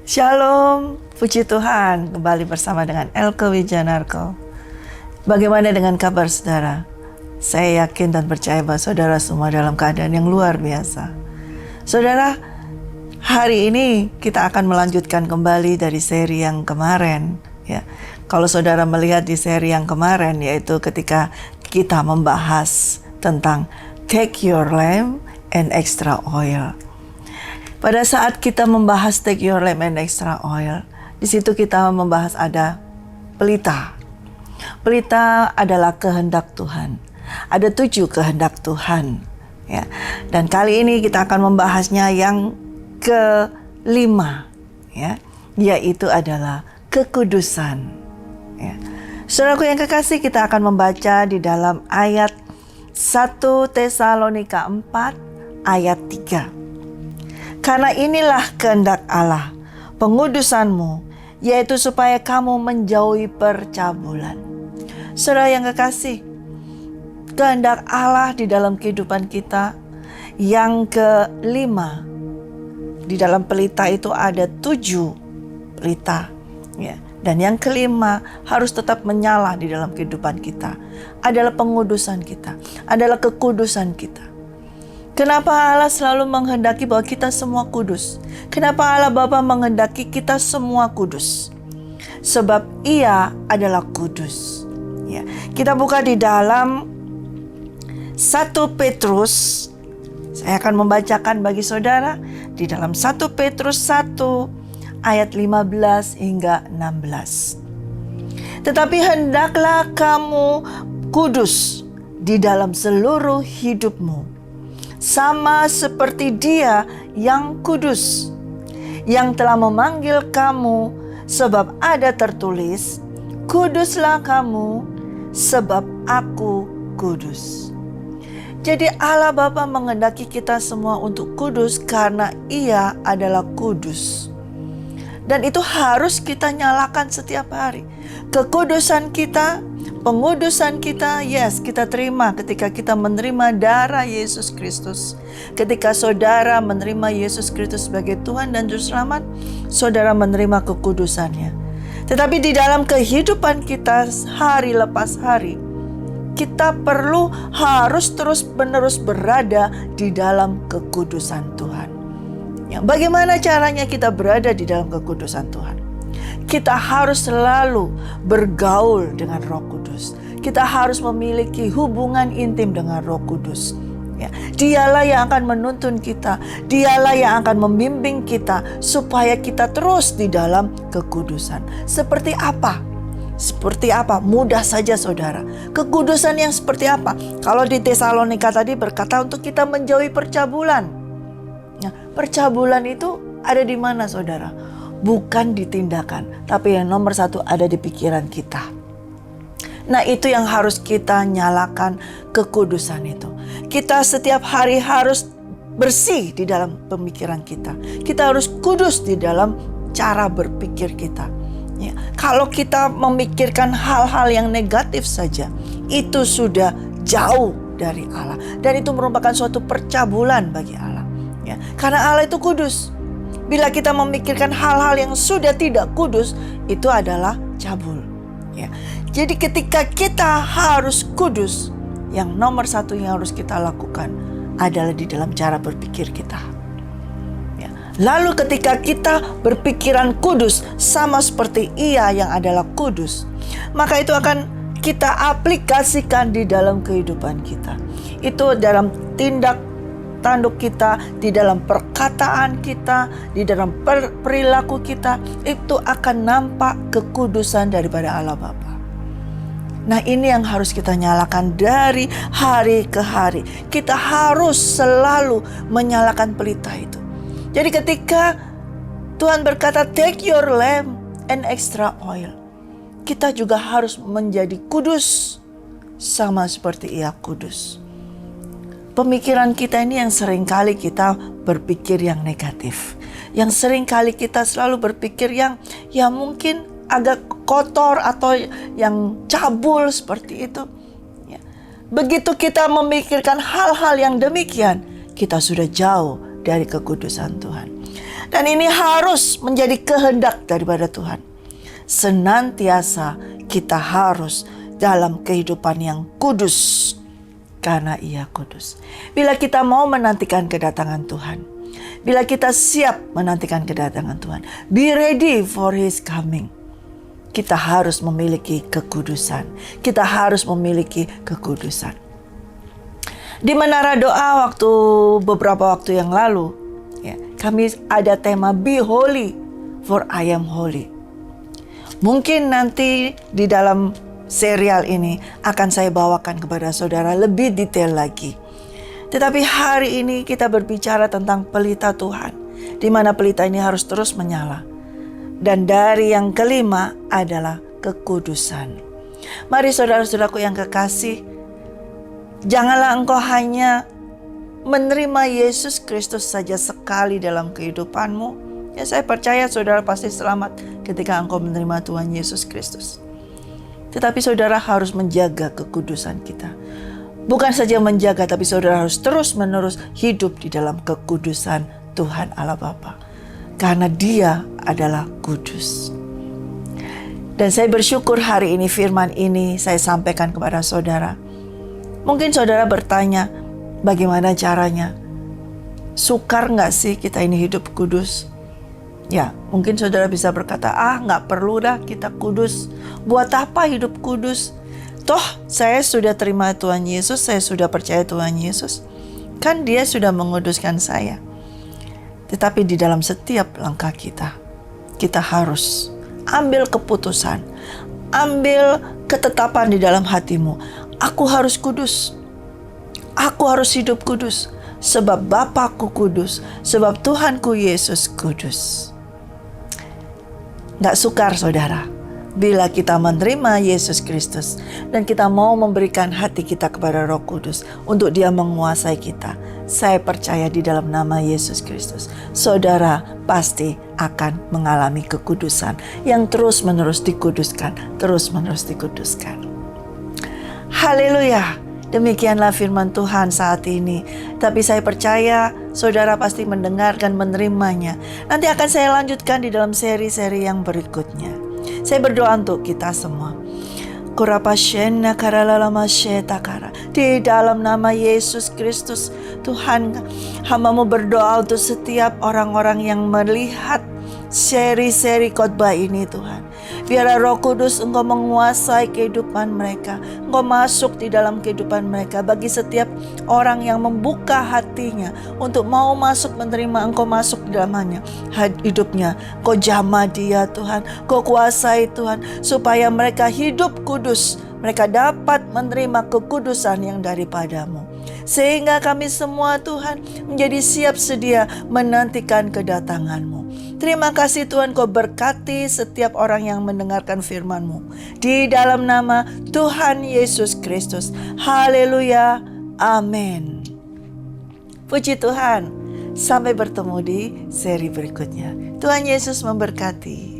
Shalom, puji Tuhan, kembali bersama dengan Elke Wijanarko. Bagaimana dengan kabar saudara? Saya yakin dan percaya bahwa saudara semua dalam keadaan yang luar biasa. Saudara, hari ini kita akan melanjutkan kembali dari seri yang kemarin. Ya, kalau saudara melihat di seri yang kemarin, yaitu ketika kita membahas tentang take your lamp and extra oil. Pada saat kita membahas take your lamp and extra oil, di situ kita membahas ada pelita. Pelita adalah kehendak Tuhan. Ada 7 kehendak Tuhan. Ya. Dan kali ini kita akan membahasnya yang kelima, ya, yaitu adalah kekudusan. Ya. Saudaraku yang kekasih, kita akan membaca di dalam ayat 1 Tesalonika 4 ayat 3. Karena inilah kehendak Allah, pengudusanmu, yaitu supaya kamu menjauhi percabulan. Saudara yang kekasih, kehendak Allah di dalam kehidupan kita yang kelima. Di dalam pelita itu ada 7 pelita, ya. Dan yang kelima harus tetap menyala di dalam kehidupan kita. Adalah pengudusan kita, adalah kekudusan kita. Kenapa Allah selalu menghendaki bahwa kita semua kudus? Kenapa Allah Bapa menghendaki kita semua kudus? Sebab Ia adalah kudus. Ya, kita buka di dalam 1 Petrus. Saya akan membacakan bagi saudara di dalam 1 Petrus 1 ayat 15 hingga 16. Tetapi hendaklah kamu kudus di dalam seluruh hidupmu, sama seperti Dia yang kudus, yang telah memanggil kamu, sebab ada tertulis, kuduslah kamu, sebab aku kudus. Jadi Allah Bapa menghendaki kita semua untuk kudus karena Ia adalah kudus. Dan itu harus kita nyalakan setiap hari. Kekudusan kita, pengudusan kita, yes, kita terima ketika kita menerima darah Yesus Kristus. Ketika saudara menerima Yesus Kristus sebagai Tuhan dan Juru Selamat, saudara menerima kekudusannya. Tetapi di dalam kehidupan kita hari lepas hari, kita perlu harus terus-menerus berada di dalam kekudusan Tuhan. Ya, bagaimana caranya kita berada di dalam kekudusan Tuhan? Kita harus selalu bergaul dengan Roh Kudus. Kita harus memiliki hubungan intim dengan Roh Kudus. Ya, Dialah yang akan menuntun kita. Dialah yang akan membimbing kita supaya kita terus di dalam kekudusan. Seperti apa? Seperti apa? Mudah saja saudara. Kekudusan yang seperti apa? Kalau di Tesalonika tadi berkata untuk kita menjauhi percabulan. Nah, percabulan itu ada di mana saudara? Bukan di tindakan, tapi yang nomor 1 ada di pikiran kita. Nah, itu yang harus kita nyalakan, kekudusan itu. Kita setiap hari harus bersih di dalam pemikiran kita. Kita harus kudus di dalam cara berpikir kita. Ya, kalau kita memikirkan hal-hal yang negatif saja, itu sudah jauh dari Allah. Dan itu merupakan suatu percabulan bagi Allah. Ya, karena Allah itu kudus. Bila kita memikirkan hal-hal yang sudah tidak kudus, itu adalah cabul. Ya. Jadi ketika kita harus kudus, yang nomor 1 yang harus kita lakukan adalah di dalam cara berpikir kita. Ya. Lalu ketika kita berpikiran kudus sama seperti Ia yang adalah kudus, maka itu akan kita aplikasikan di dalam kehidupan kita. Itu dalam tindak tanduk kita, di dalam perkataan kita, di dalam perilaku kita, itu akan nampak kekudusan daripada Allah Bapa. Nah, ini yang harus kita nyalakan dari hari ke hari. Kita harus selalu menyalakan pelita itu. Jadi ketika Tuhan berkata take your lamp and extra oil, kita juga harus menjadi kudus sama seperti Ia kudus. Pemikiran kita ini yang seringkali kita berpikir yang negatif. Yang seringkali kita selalu berpikir yang ya mungkin agak kotor atau yang cabul seperti itu. Ya. Begitu kita memikirkan hal-hal yang demikian, kita sudah jauh dari kekudusan Tuhan. Dan ini harus menjadi kehendak daripada Tuhan. Senantiasa kita harus dalam kehidupan yang kudus, karena Ia kudus. Bila kita mau menantikan kedatangan Tuhan, bila kita siap menantikan kedatangan Tuhan, be ready for His coming. Kita harus memiliki kekudusan. Kita harus memiliki kekudusan. Di menara doa beberapa waktu yang lalu, ya, kami ada tema Be Holy, for I am holy. Mungkin nanti di dalam serial ini akan saya bawakan kepada saudara lebih detail lagi. Tetapi hari ini kita berbicara tentang pelita Tuhan, di mana pelita ini harus terus menyala. Dan dari yang kelima adalah kekudusan. Mari saudara-saudaraku yang kekasih, janganlah engkau hanya menerima Yesus Kristus saja sekali dalam kehidupanmu. Ya, saya percaya saudara pasti selamat ketika engkau menerima Tuhan Yesus Kristus. Tetapi saudara harus menjaga kekudusan kita. Bukan saja menjaga, tapi saudara harus terus-menerus hidup di dalam kekudusan Tuhan Allah Bapa. Karena Dia adalah kudus. Dan saya bersyukur hari ini firman ini saya sampaikan kepada saudara. Mungkin saudara bertanya, bagaimana caranya? Sukar nggak sih kita ini hidup kudus? Ya, mungkin saudara bisa berkata, nggak perlu dah kita kudus. Buat apa hidup kudus? Toh saya sudah terima Tuhan Yesus, saya sudah percaya Tuhan Yesus. Kan Dia sudah menguduskan saya. Tetapi di dalam setiap langkah kita harus ambil keputusan. Ambil ketetapan di dalam hatimu. Aku harus kudus. Aku harus hidup kudus. Sebab Bapakku kudus. Sebab Tuhanku Yesus kudus. Gak sukar saudara, bila kita menerima Yesus Kristus dan kita mau memberikan hati kita kepada Roh Kudus untuk Dia menguasai kita. Saya percaya di dalam nama Yesus Kristus, saudara pasti akan mengalami kekudusan yang terus-menerus dikuduskan, terus-menerus dikuduskan. Haleluya. Demikianlah firman Tuhan saat ini. Tapi saya percaya saudara pasti mendengar dan menerimanya. Nanti akan saya lanjutkan di dalam seri-seri yang berikutnya. Saya berdoa untuk kita semua. Di dalam nama Yesus Kristus, Tuhan, hamba-Mu berdoa untuk setiap orang-orang yang melihat seri-seri khotbah ini Tuhan. Biarlah Roh Kudus Engkau menguasai kehidupan mereka. Engkau masuk di dalam kehidupan mereka. Bagi setiap orang yang membuka hatinya untuk mau masuk menerima Engkau masuk di dalamnya hidupnya. Engkau jamah dia Tuhan. Engkau kuasai Tuhan. Supaya mereka hidup kudus. Mereka dapat menerima kekudusan yang daripada-Mu. Sehingga kami semua Tuhan menjadi siap sedia menantikan kedatangan-Mu. Terima kasih Tuhan, Kau berkati setiap orang yang mendengarkan firman-Mu. Di dalam nama Tuhan Yesus Kristus. Haleluya. Amin. Puji Tuhan. Sampai bertemu di seri berikutnya. Tuhan Yesus memberkati.